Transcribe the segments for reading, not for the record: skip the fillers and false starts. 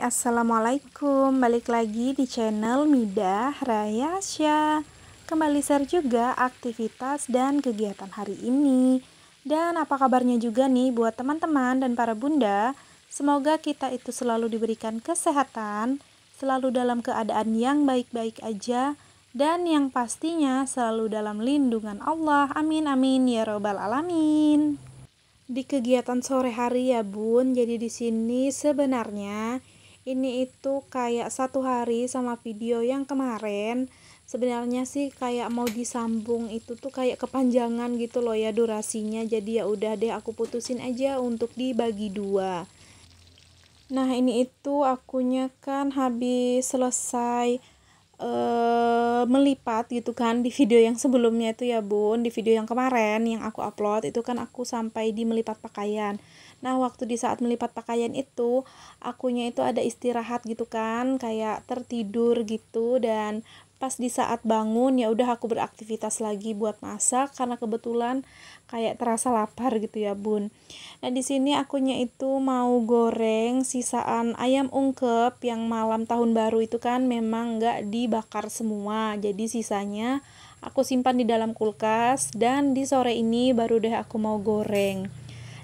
Assalamualaikum. Balik lagi di channel Midah Rayasya. Kembali share juga aktivitas dan kegiatan hari ini. Dan apa kabarnya juga nih buat teman-teman dan para bunda. Semoga kita itu selalu diberikan kesehatan, selalu dalam keadaan yang baik-baik aja, dan yang pastinya selalu dalam lindungan Allah. Amin amin ya robbal alamin. Di kegiatan sore hari ya Bun, jadi di sini sebenarnya ini itu kayak satu hari sama video yang kemarin. Sebenarnya sih kayak mau disambung, itu tuh kayak kepanjangan gitu loh ya durasinya. Jadi ya udah deh aku putusin aja untuk dibagi dua. Nah ini itu akunya kan habis selesai melipat gitu kan di video yang sebelumnya itu ya Bun, di video yang kemarin yang aku upload itu kan aku sampai di melipat pakaian. Nah waktu di saat melipat pakaian itu akunya itu ada istirahat gitu kan, kayak tertidur gitu, dan pas di saat bangun ya udah aku beraktivitas lagi buat masak karena kebetulan kayak terasa lapar gitu ya Bun. Nah di sini akunya itu mau goreng sisaan ayam ungkep yang malam tahun baru itu kan memang nggak dibakar semua, jadi sisanya aku simpan di dalam kulkas dan di sore ini baru deh aku mau goreng.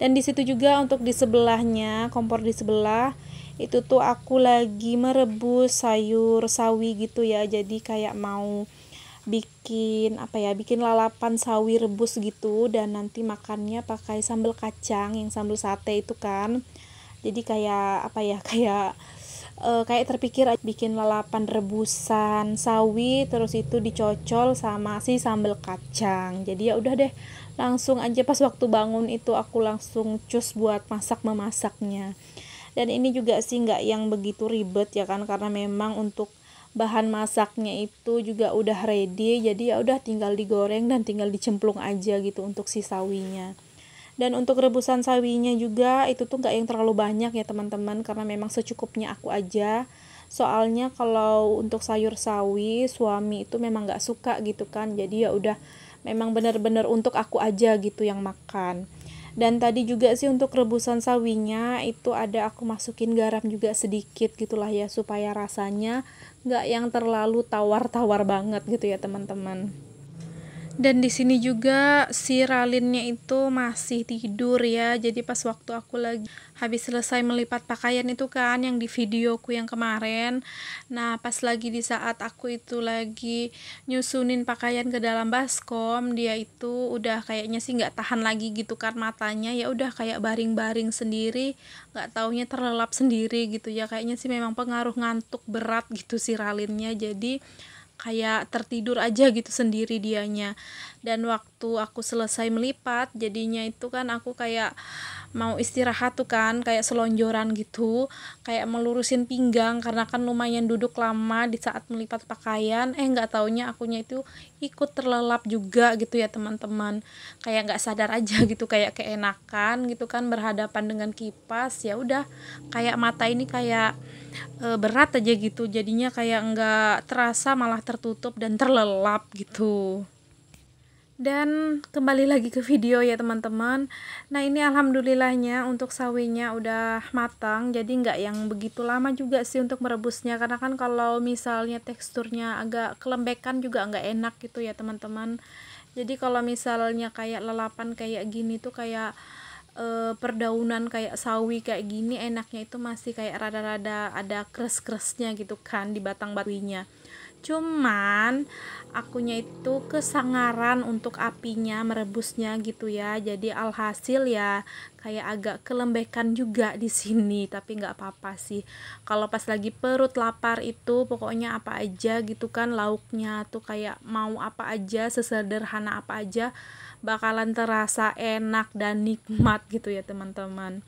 Dan di situ juga untuk di sebelahnya, kompor di sebelah itu tuh aku lagi merebus sayur sawi gitu ya, jadi kayak mau bikin bikin lalapan sawi rebus gitu, dan nanti makannya pakai sambal kacang yang sambal sate itu kan. Jadi kayak kayak terpikir bikin lalapan rebusan sawi terus itu dicocol sama si sambal kacang. Jadi ya udah deh, langsung aja pas waktu bangun itu aku langsung cus buat memasaknya. Dan ini juga sih nggak yang begitu ribet ya kan, karena memang untuk bahan masaknya itu juga udah ready, jadi ya udah tinggal digoreng dan tinggal dicemplung aja gitu untuk si sawinya. Dan untuk rebusan sawinya juga itu tuh nggak yang terlalu banyak ya teman-teman, karena memang secukupnya aku aja. Soalnya kalau untuk sayur sawi suami itu memang nggak suka gitu kan, jadi ya udah memang bener-bener untuk aku aja gitu yang makan. Dan tadi juga sih untuk rebusan sawinya itu ada aku masukin garam juga sedikit gitulah ya, supaya rasanya nggak yang terlalu tawar-tawar banget gitu ya teman-teman. Dan di sini juga si Ralinnya itu masih tidur ya. Jadi pas waktu aku lagi habis selesai melipat pakaian itu kan yang di videoku yang kemarin. Nah, pas lagi di saat aku itu lagi nyusunin pakaian ke dalam baskom, dia itu udah kayaknya sih nggak tahan lagi gitu kan matanya. Ya udah kayak baring-baring sendiri, nggak taunya terlelap sendiri gitu ya. Kayaknya sih memang pengaruh ngantuk berat gitu si Ralinnya. Jadi kayak tertidur aja gitu sendiri dianya. Dan waktu aku selesai melipat jadinya itu kan aku kayak mau istirahat tuh kan, kayak selonjoran gitu, kayak melurusin pinggang karena kan lumayan duduk lama di saat melipat pakaian. Nggak taunya akunya itu ikut terlelap juga gitu ya teman-teman, kayak nggak sadar aja gitu, kayak keenakan gitu kan berhadapan dengan kipas. Ya udah kayak mata ini kayak berat aja gitu, jadinya kayak nggak terasa malah tertutup dan terlelap gitu. Dan kembali lagi ke video ya teman-teman. Nah ini alhamdulillahnya untuk sawinya udah matang, jadi nggak yang begitu lama juga sih untuk merebusnya, karena kan kalau misalnya teksturnya agak kelembekan juga nggak enak gitu ya teman-teman. Jadi kalau misalnya kayak lalapan kayak gini tuh kayak perdaunan kayak sawi kayak gini, enaknya itu masih kayak rada-rada ada kres-kresnya gitu kan di batang batuinya. Cuman akunya itu kesangaran untuk apinya merebusnya gitu ya. Jadi alhasil ya kayak agak kelembekan juga di sini, tapi nggak apa-apa sih. Kalau pas lagi perut lapar itu pokoknya apa aja gitu kan lauknya tuh kayak mau apa aja, sesederhana apa aja bakalan terasa enak dan nikmat gitu ya teman-teman.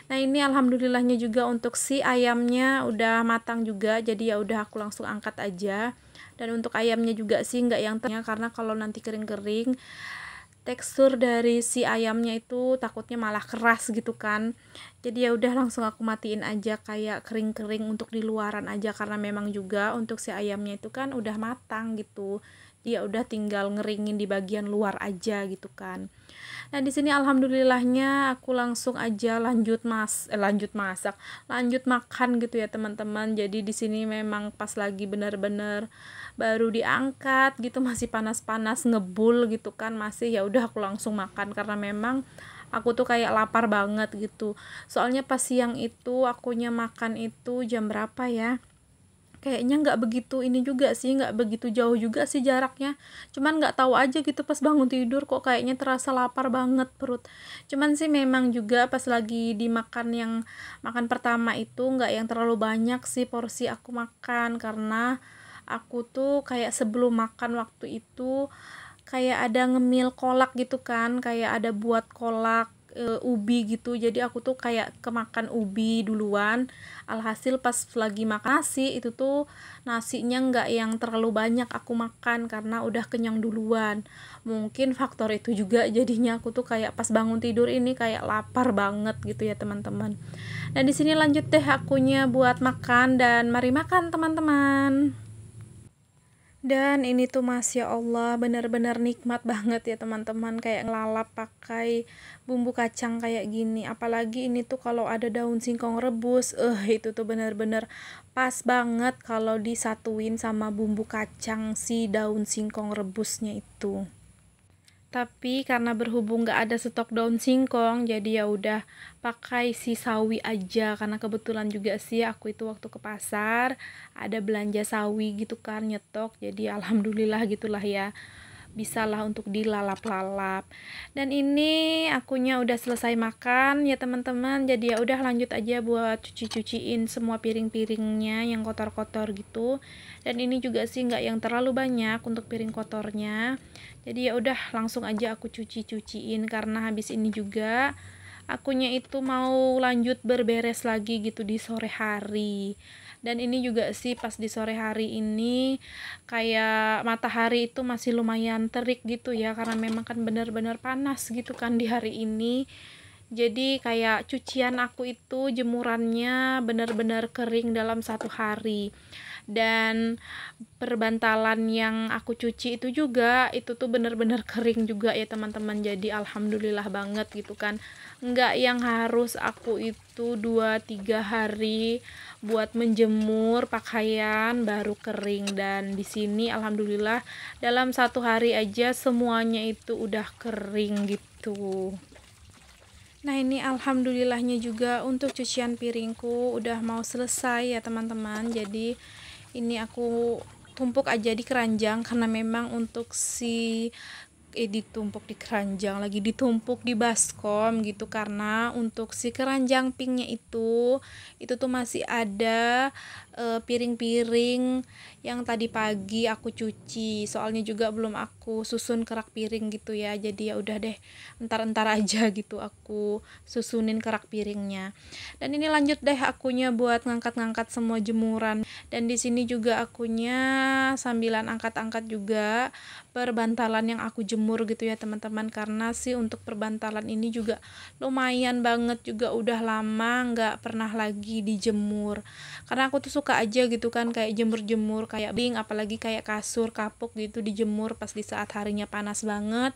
Nah ini alhamdulillahnya juga untuk si ayamnya udah matang juga, jadi ya udah aku langsung angkat aja. Dan untuk ayamnya juga sih nggak yang tengah, karena kalau nanti kering-kering tekstur dari si ayamnya itu takutnya malah keras gitu kan. Jadi ya udah langsung aku matiin aja kayak kering-kering untuk di luaran aja, karena memang juga untuk si ayamnya itu kan udah matang gitu. Dia udah tinggal ngeringin di bagian luar aja gitu kan. Nah, di sini alhamdulillahnya aku langsung aja lanjut makan gitu ya teman-teman. Jadi di sini memang pas lagi benar-benar baru diangkat gitu, masih panas-panas ngebul gitu kan, masih ya udah aku langsung makan karena memang aku tuh kayak lapar banget gitu. Soalnya pas siang itu akunya makan itu jam berapa ya? Kayaknya nggak begitu ini juga sih, nggak begitu jauh juga sih jaraknya, cuman nggak tahu aja gitu pas bangun tidur kok kayaknya terasa lapar banget perut. Cuman sih memang juga pas lagi dimakan yang makan pertama itu nggak yang terlalu banyak sih porsi aku makan, karena aku tuh kayak sebelum makan waktu itu kayak ada ngemil kolak gitu kan, kayak ada buat kolak ubi gitu, jadi aku tuh kayak kemakan ubi duluan. Alhasil pas lagi makan nasi itu tuh nasinya nggak yang terlalu banyak aku makan karena udah kenyang duluan. Mungkin faktor itu juga jadinya aku tuh kayak pas bangun tidur ini kayak lapar banget gitu ya teman-teman. Dan di sini lanjut deh akunya buat makan, dan mari makan teman-teman. Dan ini tuh Masya Allah bener-bener nikmat banget ya teman-teman, kayak ngelalap pakai bumbu kacang kayak gini. Apalagi ini tuh kalau ada daun singkong rebus, itu tuh bener-bener pas banget kalau disatuin sama bumbu kacang si daun singkong rebusnya itu. Tapi karena berhubung nggak ada stok daun singkong, jadi ya udah pakai si sawi aja, karena kebetulan juga sih aku itu waktu ke pasar ada belanja sawi gitu kan, nyetok, jadi alhamdulillah gitulah ya, bisalah untuk dilalap-lalap. Dan ini akunya udah selesai makan ya teman-teman, jadi ya udah lanjut aja buat cuci-cuciin semua piring-piringnya yang kotor-kotor gitu. Dan ini juga sih nggak yang terlalu banyak untuk piring kotornya, jadi ya udah langsung aja aku cuci-cuciin, karena habis ini juga akunya itu mau lanjut berberes lagi gitu di sore hari. Dan ini juga sih pas di sore hari ini kayak matahari itu masih lumayan terik gitu ya, karena memang kan bener-bener panas gitu kan di hari ini. Jadi kayak cucian aku itu jemurannya bener-bener kering dalam satu hari. Dan perbantalan yang aku cuci itu juga itu tuh bener-bener kering juga ya teman-teman, jadi alhamdulillah banget gitu kan, nggak yang harus aku itu 2-3 hari buat menjemur pakaian baru kering. Dan di sini alhamdulillah dalam satu hari aja semuanya itu udah kering gitu. Nah, ini alhamdulillahnya juga untuk cucian piringku udah mau selesai ya teman-teman. Jadi ini aku tumpuk aja di keranjang, karena memang untuk si ditumpuk di keranjang lagi, ditumpuk di baskom gitu, karena untuk si keranjang pinknya itu tuh masih ada piring-piring yang tadi pagi aku cuci, soalnya juga belum aku susun kerak piring gitu ya, jadi ya udah deh entar aja gitu aku susunin kerak piringnya. Dan ini lanjut deh akunya buat ngangkat-ngangkat semua jemuran, dan di sini juga akunya sambilan angkat-angkat juga perbantalan yang aku jemur gitu ya teman-teman, karena sih untuk perbantalan ini juga lumayan banget juga udah lama nggak pernah lagi dijemur, karena aku tuh suka aja gitu kan kayak jemur-jemur kayak bing, apalagi kayak kasur kapuk gitu dijemur pas di saat harinya panas banget,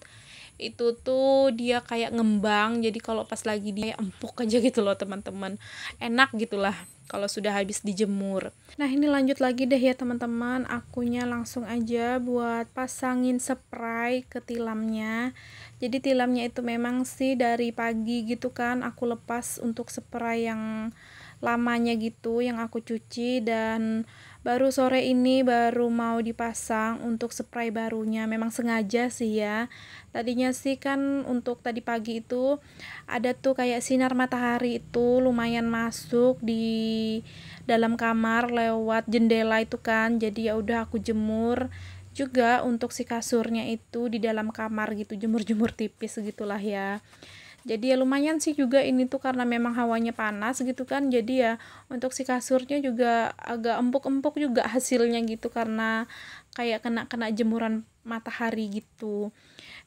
itu tuh dia kayak ngembang, jadi kalau pas lagi dia empuk aja gitu loh teman-teman, enak gitulah kalau sudah habis dijemur. Nah, ini lanjut lagi deh ya teman-teman, akunya langsung aja buat pasangin spray ke tilamnya. Jadi tilamnya itu memang sih dari pagi gitu kan aku lepas untuk spray yang lamanya gitu yang aku cuci, dan baru sore ini baru mau dipasang untuk spray barunya. Memang sengaja sih ya, tadinya sih kan untuk tadi pagi itu ada tuh kayak sinar matahari itu lumayan masuk di dalam kamar lewat jendela itu kan, jadi ya udah aku jemur juga untuk si kasurnya itu di dalam kamar gitu, jemur-jemur tipis gitulah ya. Jadi ya lumayan sih juga ini tuh karena memang hawanya panas gitu kan, jadi ya untuk si kasurnya juga agak empuk-empuk juga hasilnya gitu, karena kayak kena jemuran matahari gitu.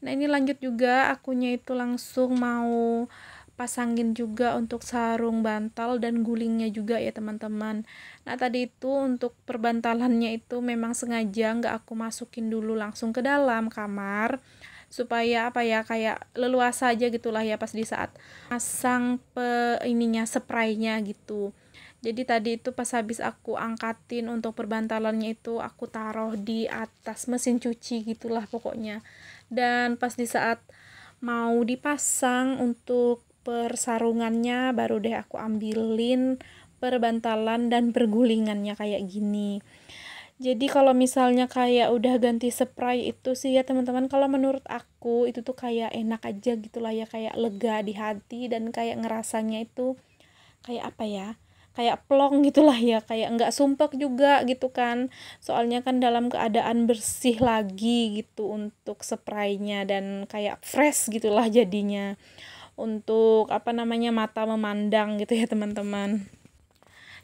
Nah, ini lanjut juga akunya itu langsung mau pasangin juga untuk sarung bantal dan gulingnya juga ya teman-teman. Nah tadi itu untuk perbantalannya itu memang sengaja nggak aku masukin dulu langsung ke dalam kamar, supaya apa ya, kayak leluasa aja gitulah ya pas di saat pasang spraynya gitu. Jadi tadi itu pas habis aku angkatin untuk perbantalannya itu aku taruh di atas mesin cuci gitulah pokoknya. Dan pas di saat mau dipasang untuk persarungannya baru deh aku ambilin perbantalan dan pergulingannya kayak gini. Jadi kalau misalnya kayak udah ganti spray itu sih ya teman-teman, kalau menurut aku itu tuh kayak enak aja gitulah ya, kayak lega di hati dan kayak ngerasanya itu kayak apa ya, kayak plong gitulah ya, kayak nggak sumpek juga gitu kan, soalnya kan dalam keadaan bersih lagi gitu untuk spraynya dan kayak fresh gitulah jadinya untuk apa namanya, mata memandang gitu ya teman-teman.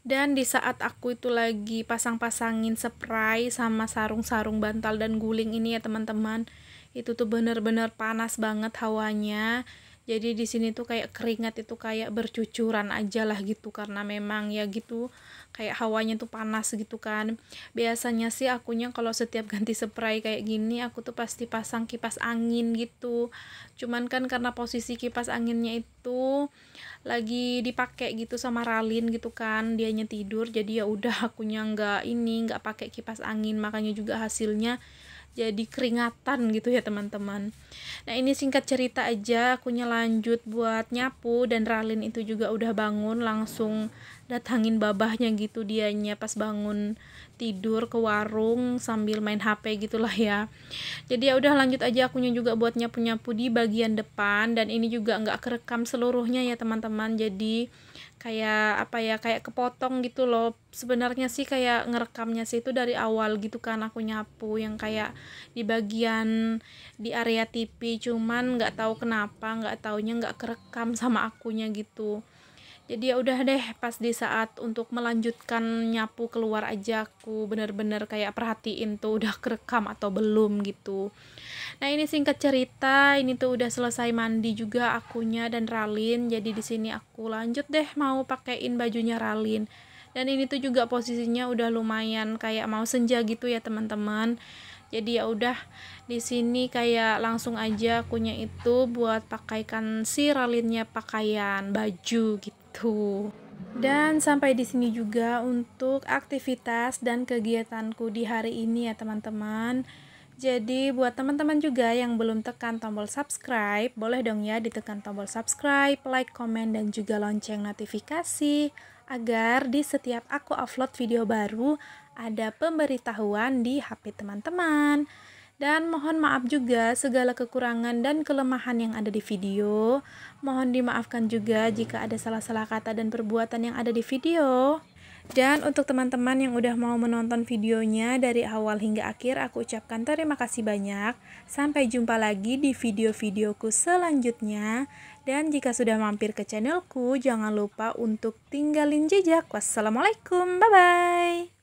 Dan di saat aku itu lagi pasang-pasangin spray sama sarung-sarung bantal dan guling ini ya teman-teman, itu tuh bener-bener panas banget hawanya. Jadi di sini tuh kayak keringat itu kayak bercucuran aja lah gitu, karena memang ya gitu kayak hawanya tuh panas gitu kan. Biasanya sih akunya kalau setiap ganti spray kayak gini aku tuh pasti pasang kipas angin gitu. Cuman kan karena posisi kipas anginnya itu lagi dipakai gitu sama Ralin gitu kan, dianya tidur, jadi ya udah akunya nggak pakai kipas angin, makanya juga hasilnya jadi keringatan gitu ya teman-teman. Nah ini singkat cerita aja, akunya lanjut buat nyapu dan Ralin itu juga udah bangun, langsung datangin babahnya gitu dianya pas bangun tidur ke warung sambil main HP gitulah ya. Jadi ya udah lanjut aja akunya juga buat nyapu-nyapu di bagian depan, dan ini juga nggak kerekam seluruhnya ya teman-teman, jadi kayak apa ya, kayak kepotong gitu loh. Sebenarnya sih kayak ngerekamnya sih itu dari awal gitu kan aku nyapu yang kayak di bagian di area TV, cuman nggak tahu kenapa nggak taunya nggak kerekam sama akunya gitu. Jadi ya udah deh, pas di saat untuk melanjutkan nyapu keluar aja aku bener-bener kayak perhatiin tuh udah kerekam atau belum gitu. Nah ini singkat cerita, ini tuh udah selesai mandi juga akunya dan Ralin. Jadi di sini aku lanjut deh mau pakein bajunya Ralin. Dan ini tuh juga posisinya udah lumayan kayak mau senja gitu ya teman-teman. Jadi ya udah di sini kayak langsung aja akunya itu buat pakaikan si Ralinnya pakaian baju gitu. Dan sampai di sini juga untuk aktivitas dan kegiatanku di hari ini ya teman-teman. Jadi buat teman-teman juga yang belum tekan tombol subscribe, boleh dong ya ditekan tombol subscribe, like, komen, dan juga lonceng notifikasi, agar di setiap aku upload video baru ada pemberitahuan di HP teman-teman. Dan mohon maaf juga segala kekurangan dan kelemahan yang ada di video. Mohon dimaafkan juga jika ada salah-salah kata dan perbuatan yang ada di video. Dan untuk teman-teman yang udah mau menonton videonya dari awal hingga akhir, aku ucapkan terima kasih banyak. Sampai jumpa lagi di video-videoku selanjutnya. Dan jika sudah mampir ke channelku, jangan lupa untuk tinggalin jejak. Wassalamualaikum, bye-bye.